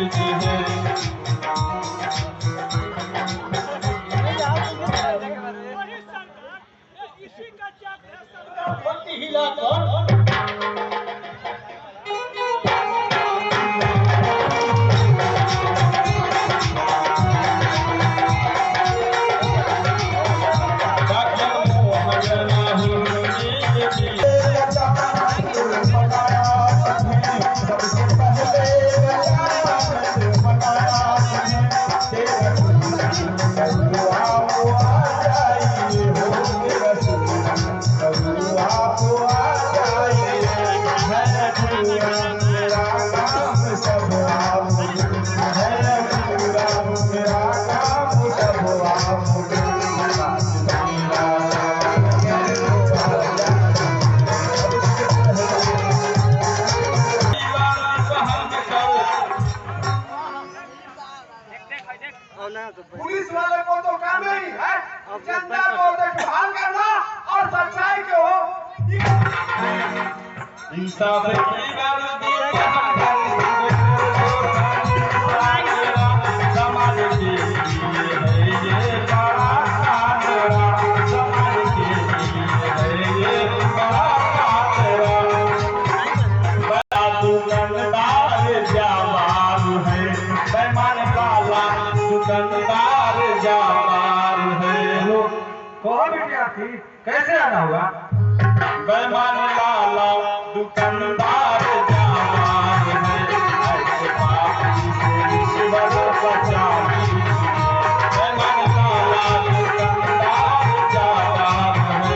जी है। हिला कौन पुलिस वाले को तो काम नहीं है जनता को देखभाल करना और सच्चाई को इंसाफ की गारंटी समाज के लिए ये बड़ा खतरा, समाज के लिए ये बड़ा खतरा। बड़ा दुकानदार जावार है, बेईमान काला दुकानदार जावार है। कौन विद्यार्थी कैसे आना हुआ? बेईमान लाला दुकानदार जावार है, ऐसे पापी से ईश्वर बचावी। बेईमान लाला दुकानदार जावार है,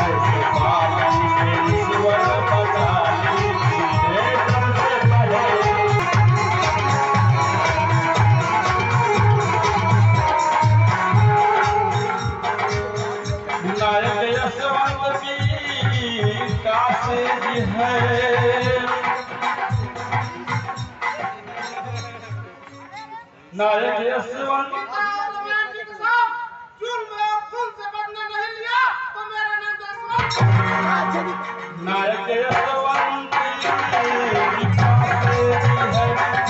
ऐसे पापी से ईश्वर बचावी। एकदम से पहले नायक यशवंत की काशी जी है। नायक यशवंत नायक यशवंत की काशी जी है,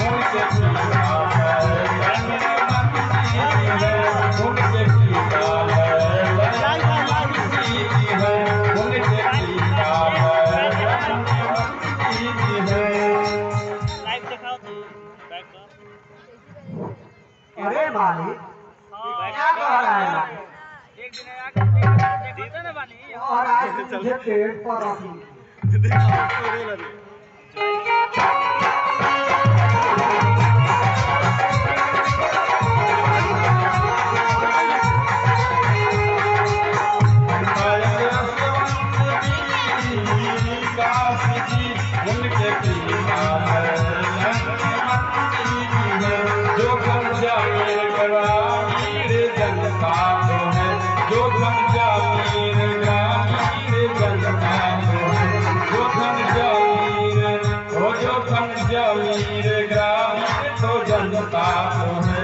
उनके पिता है धनवंती है, उनके पिता है धनवंती है, उनके पिता है धनवंती है। लाइव दिखाओ तो बैक का। अरे मालिक क्या कह रहा है? एक दिन आके देते ना बानी और आज मुझे पेट पर रखी उनके पिता है धनवंती है, जो धन जामीर ग्रामीण जनता को है, जो धन जामीर ग्रामीण जनता को है, जो धन जामीर हो, जो धन जामीर ग्रामीण तो जनता को है।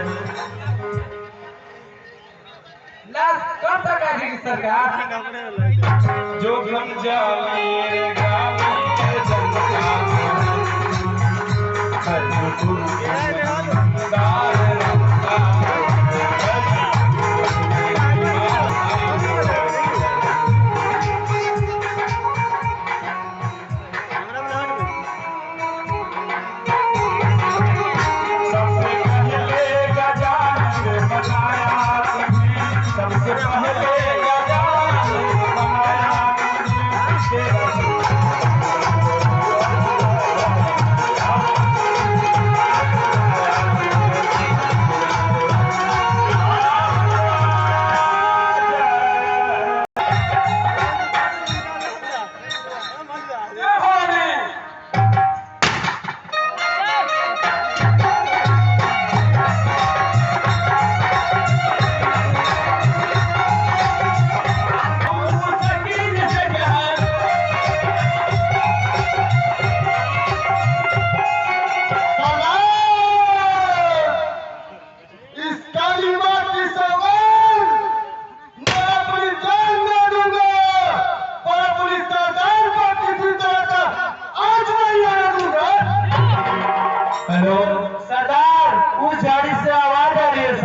कब तक आएगी सरकार? जो धन जामीर ग्रामीण जनता को है, हर दुख के दार रखता है। सबसे पहले गजानन बनाया तुम्हें, सबसे पहले गजानन बनाया तुम्हें।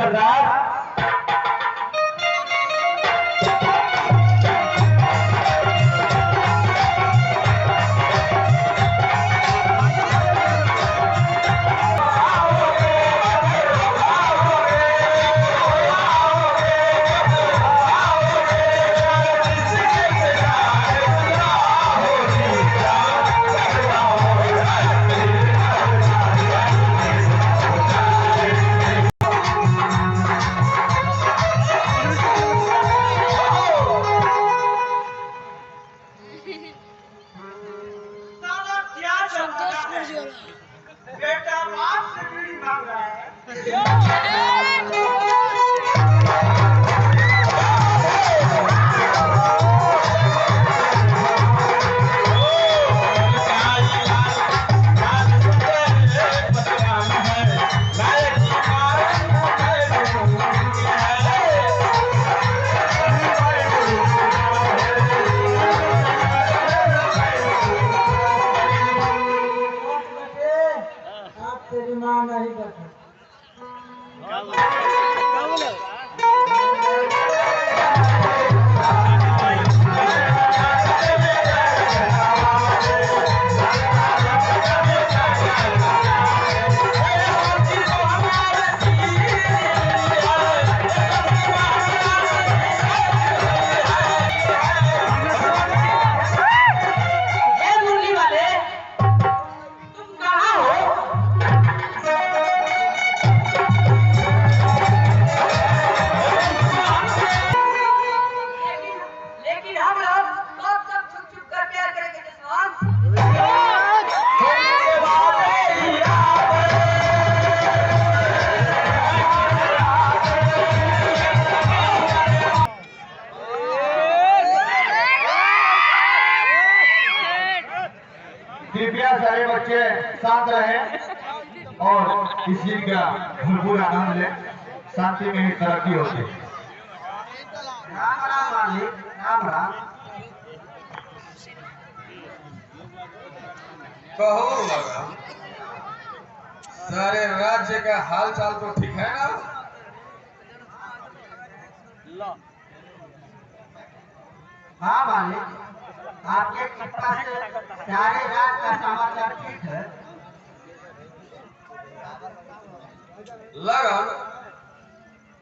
सरदार। साला क्या चल रहा है? बेटा बाप से बीड़ी मांग रहा है। आप तेरी माँ नहीं बची। क्या बोले? ए मुरली वाले, तुम कहाँ हो? लेकिन हम लोग कब तक छुप छुप कर प्यार करेंगे जसवान? कृपया सारे बच्चे शांत रहें और इस चीज का भरपूर आनंद लें। शांति में ही तरक्की होती है। राम राम मालिक, राम राम। कहो लगा सारे राज्य का हाल चाल तो ठीक है ना? लो हाँ मालिक, आपके कृपा से सारे रात का समाचार ठीक है। लगन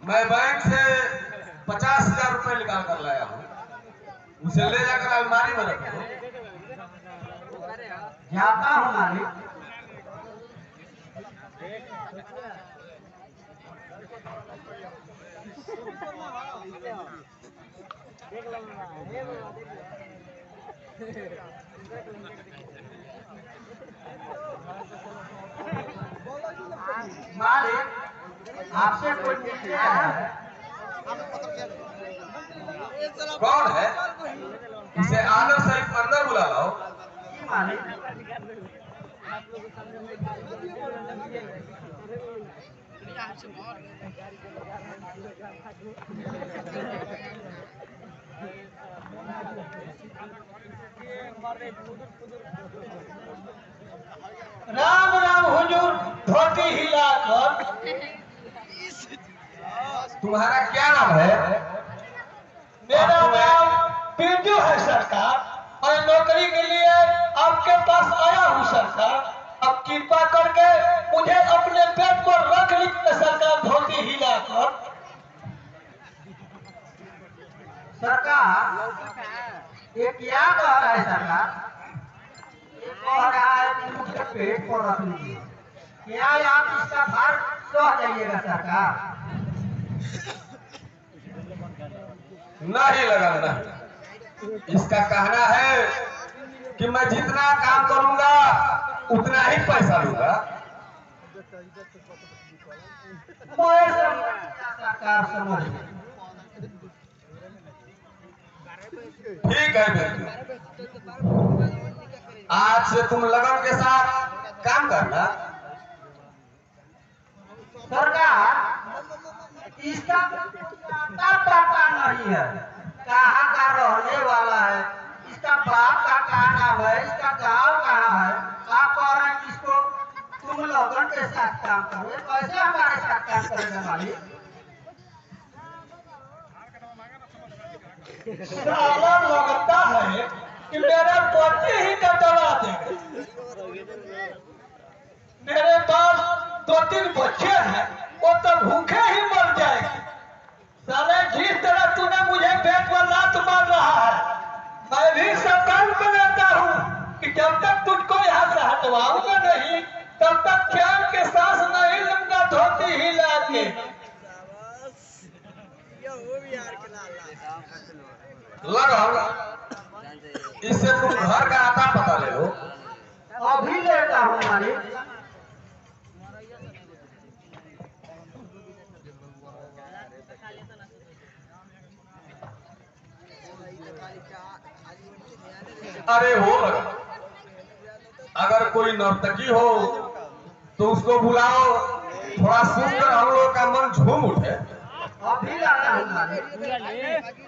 मैं बैंक से 50,000 रुपए निकाल कर लाया हूँ, उसे ले जाकर अलमारी में रखो। जाता हूँ मालिक। मालिक, आपसे कोई मिलने आया है। कौन है? इसे आदर सहित अंदर बुला लाओ। जी मालिक। राम राम हुजूर, धोती हिलाकर। तुम्हारा क्या नाम है? मेरा नाम पिंटू है सरकार, और नौकरी के लिए आपके पास आया हूँ सरकार। अब कृपा करके मुझे अपने पेट पर रख लीजिए सरकार, धोती हिलाकर। सरकार, ये क्या कह रहा है सरकार? ये कह रहा है कि मुझे पेट पर रख लीजिए। क्या आप इसका भार सह जाइएगा सरकार? नहीं लगा नहीं। इसका कहना है कि मैं जितना काम करूंगा उतना ही पैसा लूंगा। मैं सरकार समझ गई। ठीक है बेटी, आज से तुम लगन के साथ काम करना। सरकार, इसका पता नहीं है कहाँ का रहने वाला है, इसका बाप का क्या नाम है, इसका गांव कहाँ है। आप कह रहे हैं इसको तुम लोगों के साथ काम करो, ये कैसे हमारे साथ काम करेगा मालिक? साला लगता है कि मेरा बच्चे ही का दबा देगा। मेरे पास 2-3 बच्चे हैं, वो तो भूखे ही मर जाएंगे। साले जिस तरह तूने मुझे पेट पर लात मार रहा है, मैं भी संकल्प लेता हूँ कि जब तक तुझको यहाँ से हटवाऊंगा नहीं, तब तक चैन के सांस नहीं लूंगा धोती हिला के। लगा इससे तुम घर का आता पता ले लो। अभी लेता हूँ मालिक। अरे हो लगा, अगर कोई नर्तकी हो तो उसको बुलाओ, थोड़ा सुनकर हम लोग का मन झूम उठे। अभी लाता हूँ मालिक।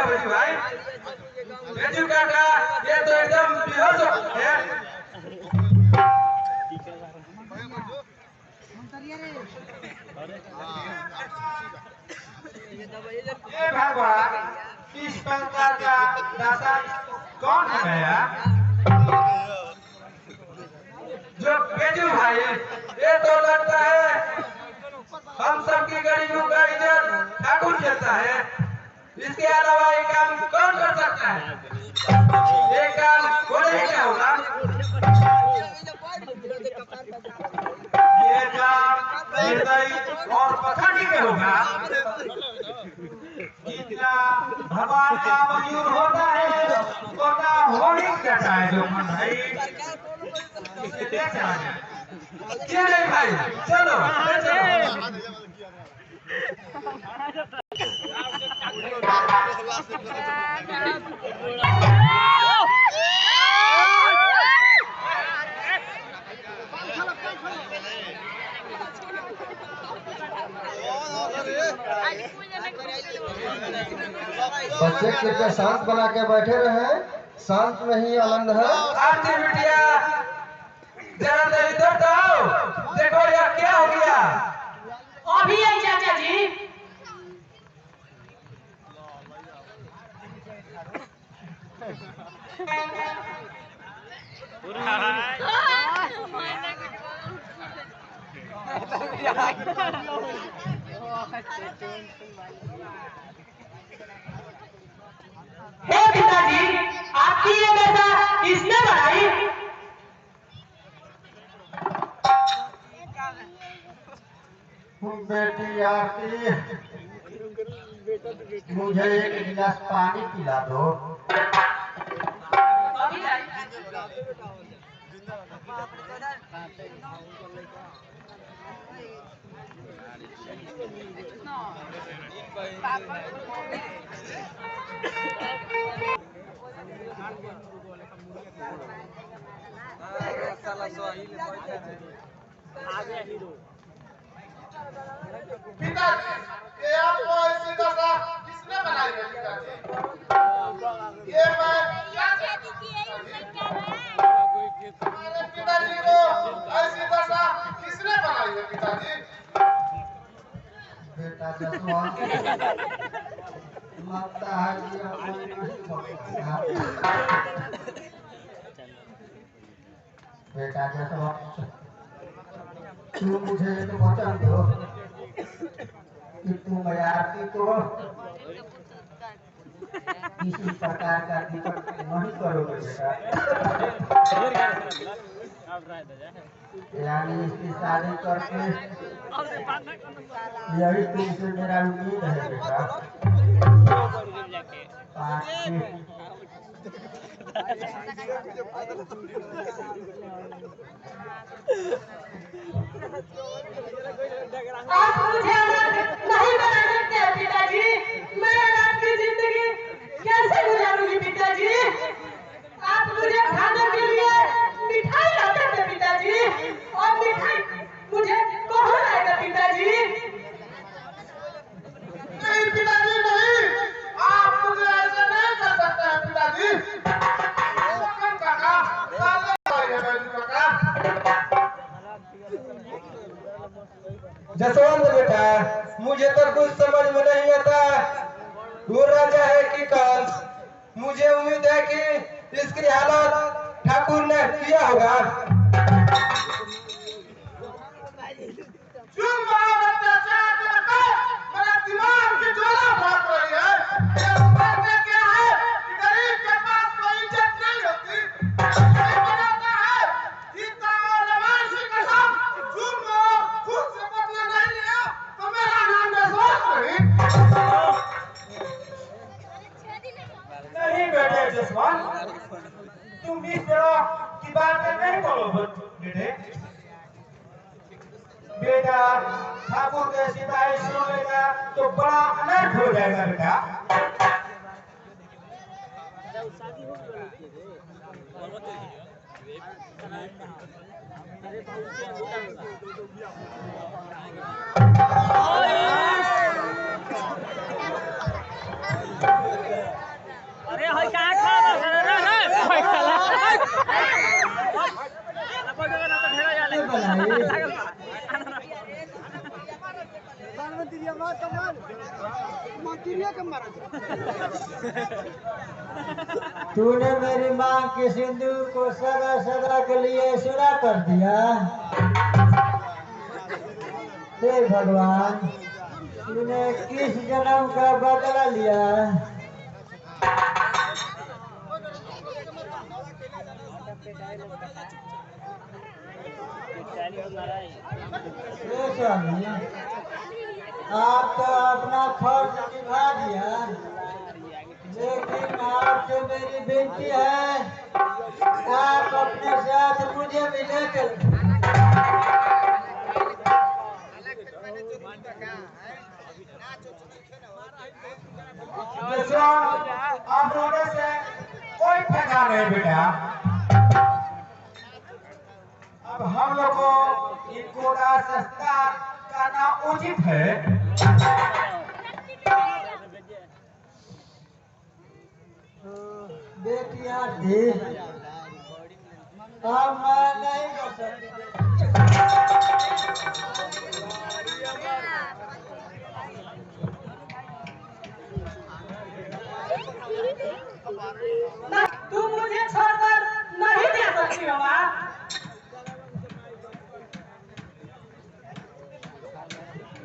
गया बेटी भाई? बेटी काका ये तो एकदम बेहोश हो गए। ये भगवान इस प्रकार का दाता कौन है भैया? जो बेजू भाई ये तो लगता है हम सबकी गरीबों का इज्जत ठाकुर देता है। इसके अलावा ये काम कौन कर सकता है? ये काम बोले ही क्या होगा? ये काम निर्दयी और पखंडी में होगा। जितना भगवान का मंजूर होता है उतना हो ही जाता है जो मन भाई। इसे ले चला जाए। क्यों नहीं भाई? चलो ले चलो। बच्चे कृपया शांत बना के बैठे रहे। शांत में ही आनंद है। आरती बिटिया जरा देर इधर तो आओ। देखो यार क्या हो गया? अभी आई चाचा जी। हे पिताजी, आपकी ये बेटा किसने बनाई? बेटी आरती, मुझे एक गिलास पानी पिला दो। पिताजी, ये आपको ऐसी दशा किसने बनाई है पिताजी? ये मैं हमारे पिताजी को ऐसी दशा किसने बनाई है पिताजी? बेटा जसवंत, लगता है कि अब मैं नहीं बचूंगा। बेटा जसवंत, तू मुझे एक वचन दो कि तुम आरती को किसी प्रकार का विपद नहीं करोगे बेटा। यानी इसकी शादी करके यही तुमसे मेरा उम्मीद है बेटा। आप मुझे अनाथ नहीं बना सकते पिताजी। मैं अनाथ की जिंदगी कैसे गुजारूंगी पिताजी? आप मुझे खाने के लिए मिठाई लाते थे पिताजी, और मिठाई मुझे कौन लाएगा पिताजी? नहीं पिताजी नहीं, आप मुझे ऐसे नहीं कर सकते हैं पिताजी। काका, जसवंत बेटा, मुझे तो कुछ समझ में नहीं आता वो राजा है कि कंस। मुझे उम्मीद है कि इसकी हालत ठाकुर ने किया होगा। क्यों मारा बच्चा चाट लगा? मेरा दिमाग की ज्वाला भाग रही है। ये बात क्या है कि गरीब के पास कोई इज्जत नहीं होती। नहीं बनाता है गीता और रामायण की कसम, झूठ और खुद से बदला नहीं लिया तो मेरा नाम विश्वास नहीं। नहीं बेटे जसवंत, तुम इस तरह की बातें नहीं करो बेटे। बेटा ठाकुर के सिपाही सुन लेगा तो बड़ा अनर्थ हो जाएगा बेटा। होय का खा रे होय खाला अपन जगह ना तो ढेरा जाले तूने मेरी मांग के सिंदूर को सदा सदा के लिए सुना कर दिया। हे भगवान, तूने किस जन्म का बदला लिया? हे स्वामी, आप तो अपना फर्ज निभा दिया, लेकिन आपसे मेरी विनती है, आप अपने साथ मुझे भी ले चलो। बच्चों, आप रोने से कोई फायदा नहीं बेटा। अब हम लोग को इनको राज संस्कार करना उचित है। बेटियां थी, अब मैं नहीं कर सकती। तुम मुझे छोड़कर नहीं दे सकती हो माँ।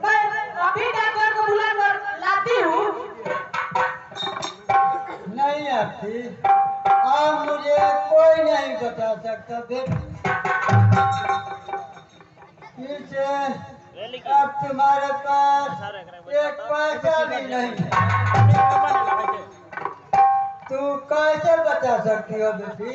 मैं अभी डॉक्टर को बुलाकर लाती हूँ। नहीं आती, अब मुझे कोई नहीं बता सकता बेटी। इसे अब तुम्हारे पास एक पैसा भी नहीं है। तू कैसे बता सकती हो बेटी?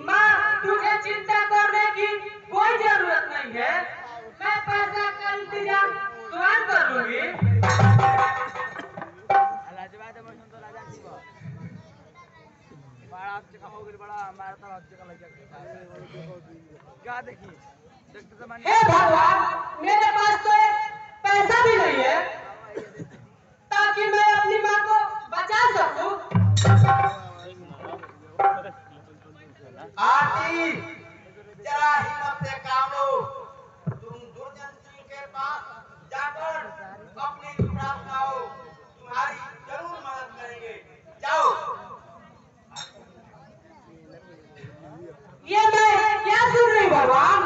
माँ, तुझे चिंता करने की कोई जरूरत नहीं है। मैं पैसा का इंतजाम तुरंत कर लूंगी। हे भगवान, मेरे पास तो एक पैसा भी नहीं है ताकि मैं अपनी माँ को बचा सकूं। आरती, जरा हिम्मत से काम लो। तुम दुर्जन सिंह के पास जाकर अपनी प्रार्थनाओं तुम्हारी जरूर मदद करेंगे। जाओ। ये मैं क्या सुन रही भगवान?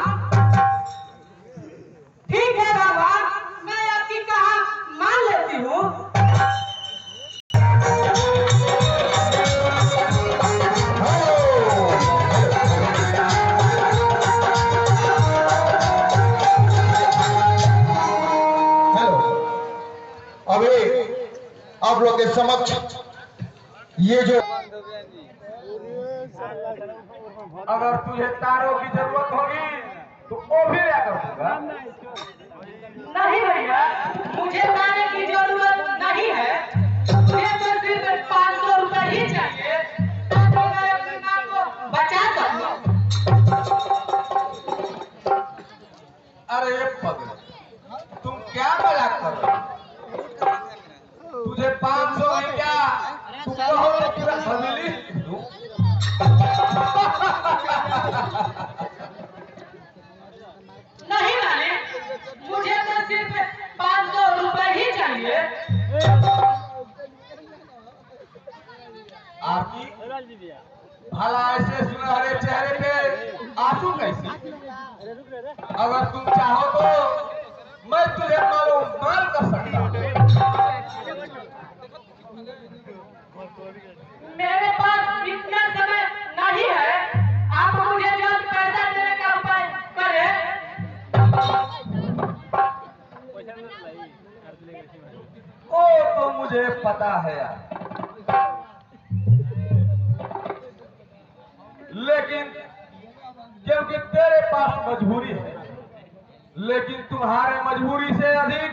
ठीक है भगवान, मैं आपकी कहा मान लेती हूँ। अभी आप लोग के समक्ष ये जो अगर तुझे तारों की जरूरत होगी तो वो भी लेकर दूंगा। नहीं भैया, मुझे ताने की जरूरत नहीं है। मुझे तो सिर्फ 500 रुपए ही चाहिए ताकि मैं अपनी माँ को बचा सकूं। अरे पगला, तुम क्या मजाक कर रहे हो? तुझे 500 है क्या? तू कहो तो पूरा फैमिली दूं। नहीं माने, मुझे तो सिर्फ 500 रुपए ही चाहिए। आरती, भला ऐसे सुनहरे चेहरे पे आंसू कैसे? अगर तुम चाहो तो मैं तुझे माल कर सकता हूँ। मेरे पास इतना समय नहीं है। आप मुझे जल्द पैसा देने का उपाय करें। ओ तो मुझे पता है यार, लेकिन क्योंकि तेरे पास मजबूरी है, लेकिन तुम्हारे मजबूरी से अधिक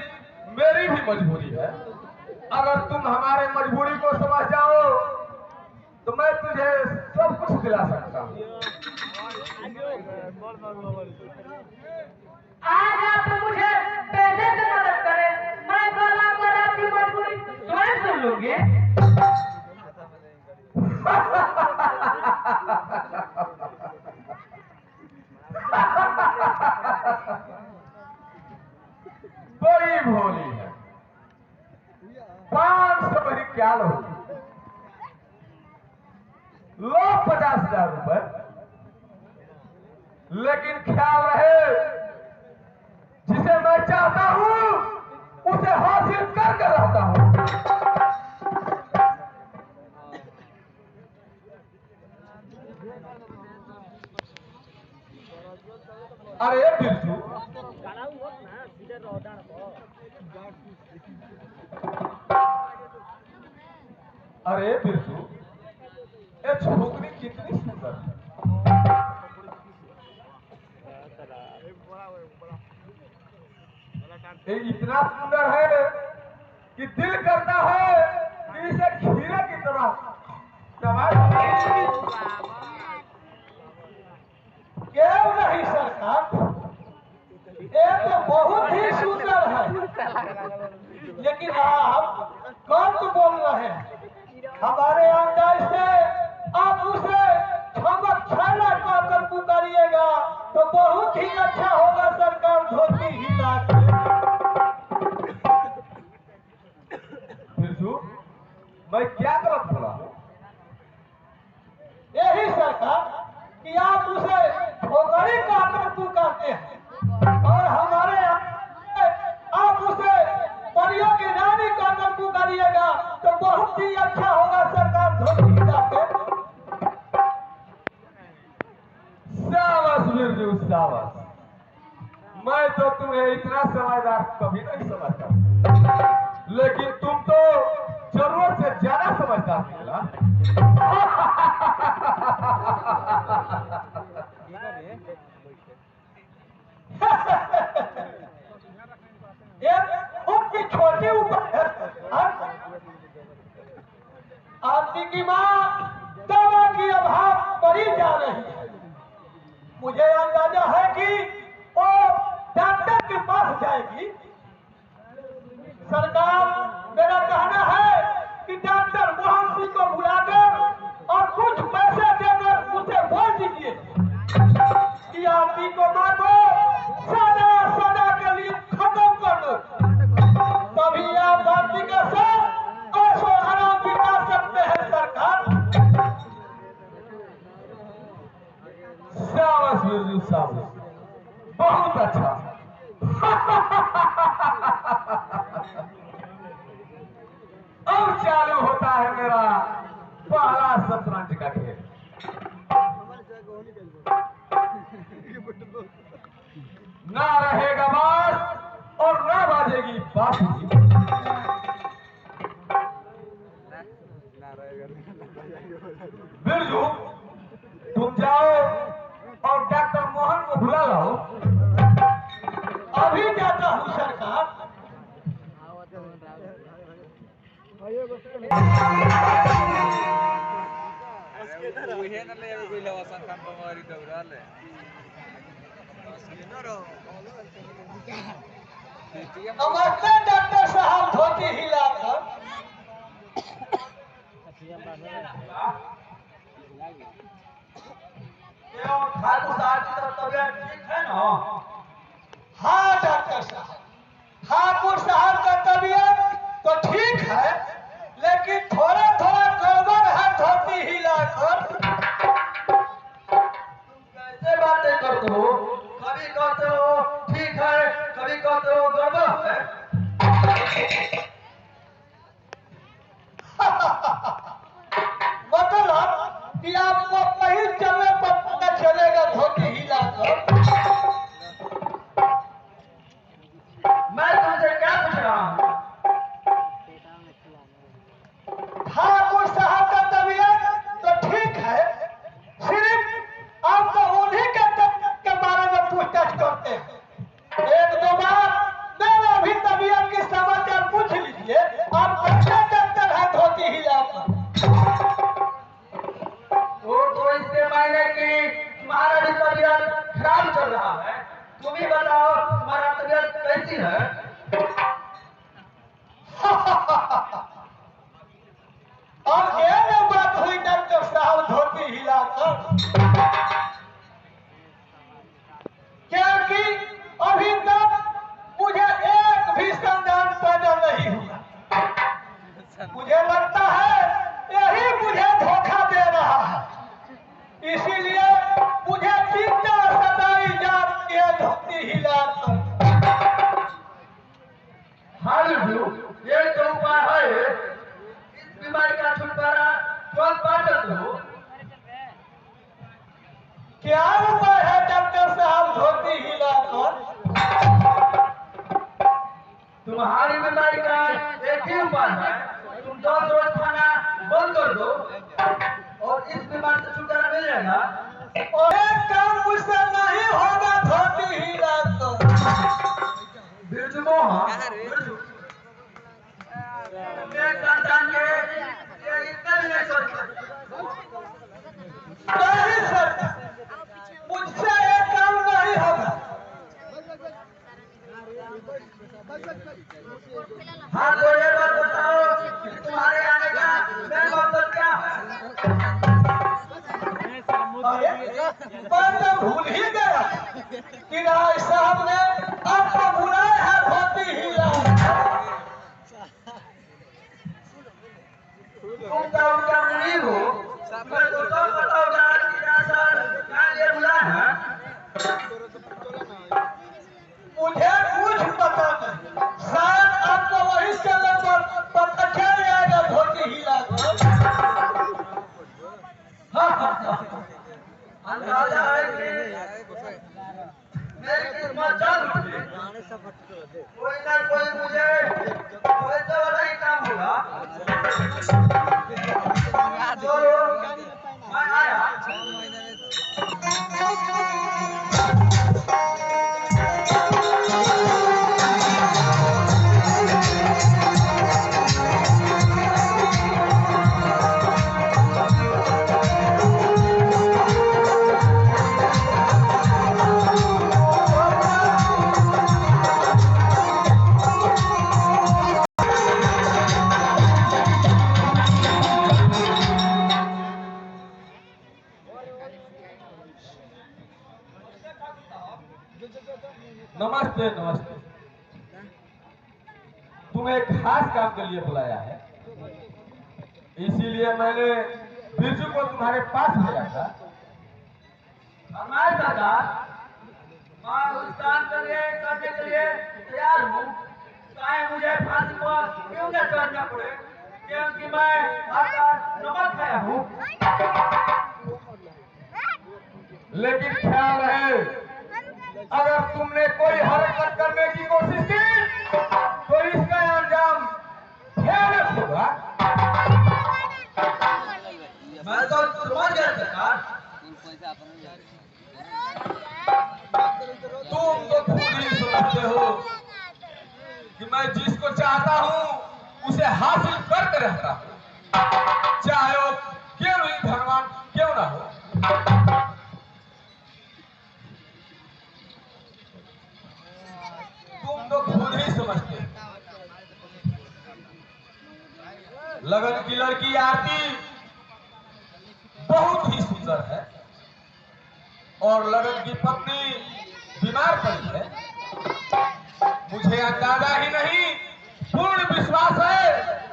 मेरी भी मजबूरी है। अगर तुम हमारे मजबूरी को समझ जाओ तो मैं तुझे सब कुछ दिला सकता हूँ। आज आप मुझे पैसे से मदद करें, मैं कल आकर आपकी क्या लोगे? लो 50,000 रुपए, लेकिन ख्याल रहे जिसे मैं चाहता हूं उसे हासिल करके रहता हूं। अरे बिरजू, अरे बिरजू, ये छोकरी कितनी सुंदर है। ये इतना सुंदर है कि दिल करता है कि इसे खीरे की तरह दबा दूं। क्यों नहीं सरकार, ये तो बहुत ही सुंदर है, लेकिन आप कौन तो बोल रहे हैं? हमारे अंदाज से आप उसे छमक छाला कहकर पुकारिएगा तो बहुत ही अच्छा होगा सरकार, धोती हिला के। बिरजू, मैं क्या गलत बोला हूं? यही सरकार कि आप उसे ठोकरी कहकर पुकारते हैं और हमारे आप उसे परियों की रानी कहकर पुकारिएगा तो बहुत ही अच्छा होगा सरकार, धोती हिला के। शाबाश बिरजू, शाबाश। मैं तो तुम्हें इतना समझदार कभी नहीं समझता, लेकिन तुम तो जरूरत से ज्यादा समझदार निकला। ये उनकी छोटी उम्र आपकी की माँ दवा की अभाव पड़ी जा रही है। मुझे अंदाजा है कि वो डॉक्टर के पास जाएगी। सरकार, मेरा कहना है कि डॉक्टर मोहन सिंह को बुलाकर और कुछ पैसे देकर उसे बोल दीजिए कि आरती को मां को सदा सदा के लिए खत्म कर दो, तभी आप आरती के साथ ऐसो आराम बिता सकते हैं सरकार। शाबाश बिरजू, शाबाश, बहुत अच्छा। अब चालू होता है मेरा पहला शतरंज का खेल। ना रहेगा बांस और ना बाजेगी बांसुरी। बिरजू, तुम जाओ और डॉक्टर मोहन को बुला लाओ। अभी जाता हूँ सरकार। नमस्ते डॉक्टर साहब, धोती हिलाकर। क्यों ठाकुर साहब की तो तबीयत ठीक है ना? हाँ डॉक्टर साहब, ठाकुर साहब का तबीयत तो ठीक है, लेकिन थोड़ा थोड़ा गड़बड़ है धोती हिलाकर। कैसे बातें करते हो? कभी कहते हो ठीक है, कभी कहते हो गड़बड़ है। मतलब कि आपको कहीं चलने पर पता चलेगा धोती हिलाकर। मैं तुमसे क्या पूछ रहा हूँ? ठाकुर साहब का तबीयत तो ठीक है, सिर्फ आप तो उन्हीं के बारे में पूछताछ करते हैं। एक दो बार मेरा भी तबीयत की समाचार पूछ लीजिए, आप कैसे डॉक्टर हैं धोती हिलाकर। वो तो इसके मायने की तुम्हारा भी तबीयत खराब चल रहा है। तुम ही बताओ तुम्हारा तबीयत कैसी है? और ये बात हुई डॉक्टर साहब धोती हिलाकर, क्योंकि अभी तक मुझे एक भी संतान पैदा नहीं हुआ। मुझे लगता है यही मुझे धोखा दे रहा है, इसीलिए मुझे चिंता सताई जाती है धोती हिलाकर। हाँ लड्डू, ये तो उपाय है। इस बीमारी का छुटकारा तुरंत पा सकते हो। क्या उपाय है डॉक्टर साहब धोती हिलाकर? तुम्हारी बीमारी का एक ही उपाय है, तुम 10 रोज खाना बंद कर दो और इस बीमारी से छुटकारा मिल जाएगा। और एक काम मुझसे नहीं होगा धोती हिलाकर। बिरजू मोहन, मेरे संतान के ये इतने भी नहीं सोचते। नहीं सर, मुझसे एक काम नहीं होगा। हाँ तो ये बात बताओ कि तुम्हारे आने का मेन मकसद क्या है? अरे, मैं तो भूल ही गया कि राय साहब ने आपको बुलाया है धोती हिलाकर। तुम तो उनका मुनीब हो, मैं तो सब बताऊंगा कि सर यहाँ ये बुलाए हैं। मुझे कुछ पता नहीं, शायद आपको वही चलने पर पता चल जाएगा धोती हिलाकर। अंदाजा है कि मेरी किस्मत जान उठी। कोई ना कोई मुझे कोई तो वाला ही काम होगा। तो मैं आया। नमस्ते नमस्ते। तुम्हें एक खास काम के लिए बुलाया है, इसीलिए मैंने बिरजू को तुम्हारे पास भेजा था। हमारे सरकार, मैं उस काम करने के लिए तैयार हूँ, चाहे मुझे फांसी पर क्यों न चढ़ना पड़े, क्योंकि मैं आपका नमक खाया हूँ। लेकिन ख्याल रहे, अगर तुमने कोई हरकत करने की कोशिश की तो इसका अंजाम भयानक होगा। मैं तो समझ गया सरकार। तुम तो खुद ही समझते हो कि मैं जिसको चाहता हूं उसे हासिल करते रहता हूं, चाहे वो क्यों ही भगवान क्यों ना हो। तुम तो खुद ही समझते हो। लगन की लड़की आरती बहुत ही सुंदर है और लगन की पत्नी बीमार पड़ी है। मुझे अंदाजा ही नहीं, पूर्ण विश्वास है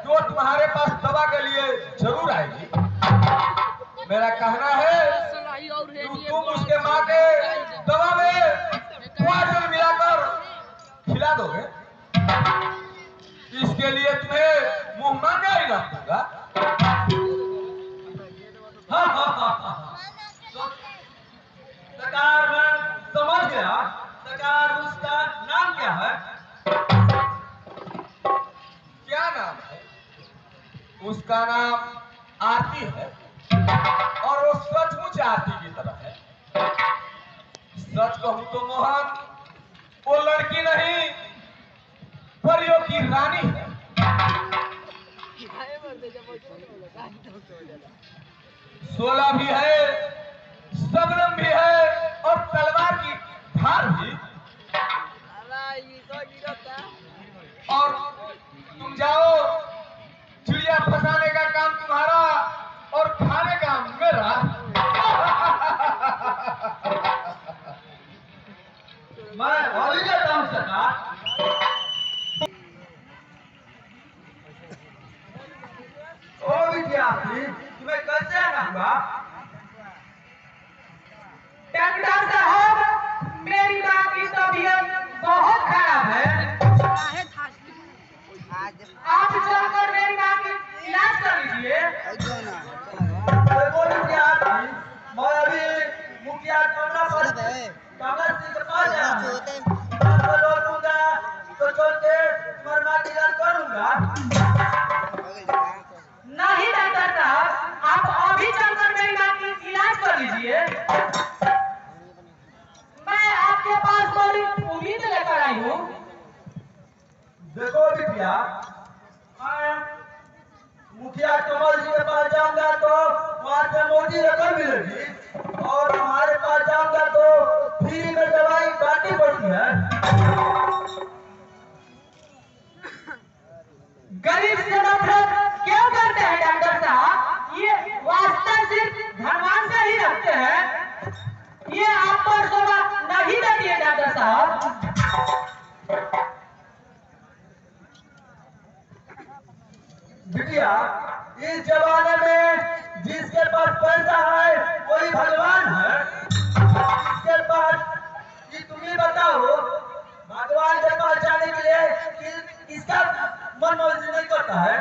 कि वो तुम्हारे पास दवा के लिए जरूर आएगी। मेरा कहना है कि तुम उसके माँ के दवा में पॉइजन मिलाकर खिला दोगे। इसके लिए तुम्हें मुंह मांगा ही ना दूंगा। सरकार मैं समझ गया। सरकार उसका नाम क्या है? क्या नाम है? उसका नाम आरती है और वो सचमुच आरती की तरह है। सच कहूं तो मोहन, वो लड़की नहीं, परियों की रानी है। सोला भी है, सबनम भी है और तलवार की धार भी। और तुम जाओ, चिड़िया फंसाने का काम तुम्हारा और खाने का मेरा। मैं अभी जाता हूँ सरकार। मुखिया जी कि मैं कैसे रहूंगा? डॉक्टर साहब, मेरी माँ की तबीयत बहुत खराब है। आप चलकर मेरी माँ की इलाज कर लीजिए। देखो मुखिया जी, मैं अभी मुखिया कमरा पर कमर सिंह के पास जा रहा हूँ। मैं लौटूंगा तो चलते तुम्हारी माँ की इलाज करूंगा। नहीं डॉक्टर साहब, आप अभी चलकर मेरी माँ की इलाज कर लीजिए। मैं आपके पास बड़ी उम्मीद लेकर आई हूँ। देखो मुखिया, मैं मुखिया कमल जी के पास जाऊंगा तो वहाँ से मोटी रकम मिलेगी और हमारे पास जाऊंगा तो फ्री में दवाई बांटनी पड़ती है। गरीब से नफरत क्यों करते हैं डॉक्टर साहब? ये वास्ता सिर्फ धनवान से ही रखते हैं। ये आप पर शोभा नहीं देती है डॉक्टर साहब। बिटिया, इस जमाने में जिसके पास पैसा है वही भगवान है। जिसके पास, ये तुम ही बताओ, भगवान के पास जाने के लिए किसका मन मर्जी नहीं करता है?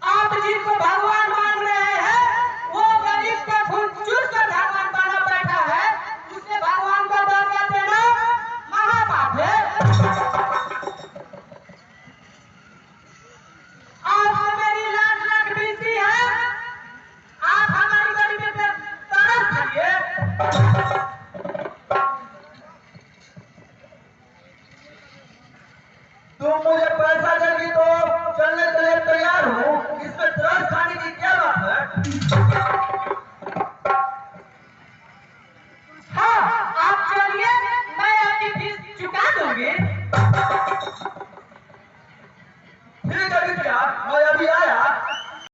आप जिसको भगवान मान रहे हैं, वो गरीब का खून चूस कर भगवान बना बैठा है। उससे भगवान को दर्जा देना महापाप है। आपसे मेरी लाख लाख विनती है, आप हमारी गरीबी पे तरस खाइए।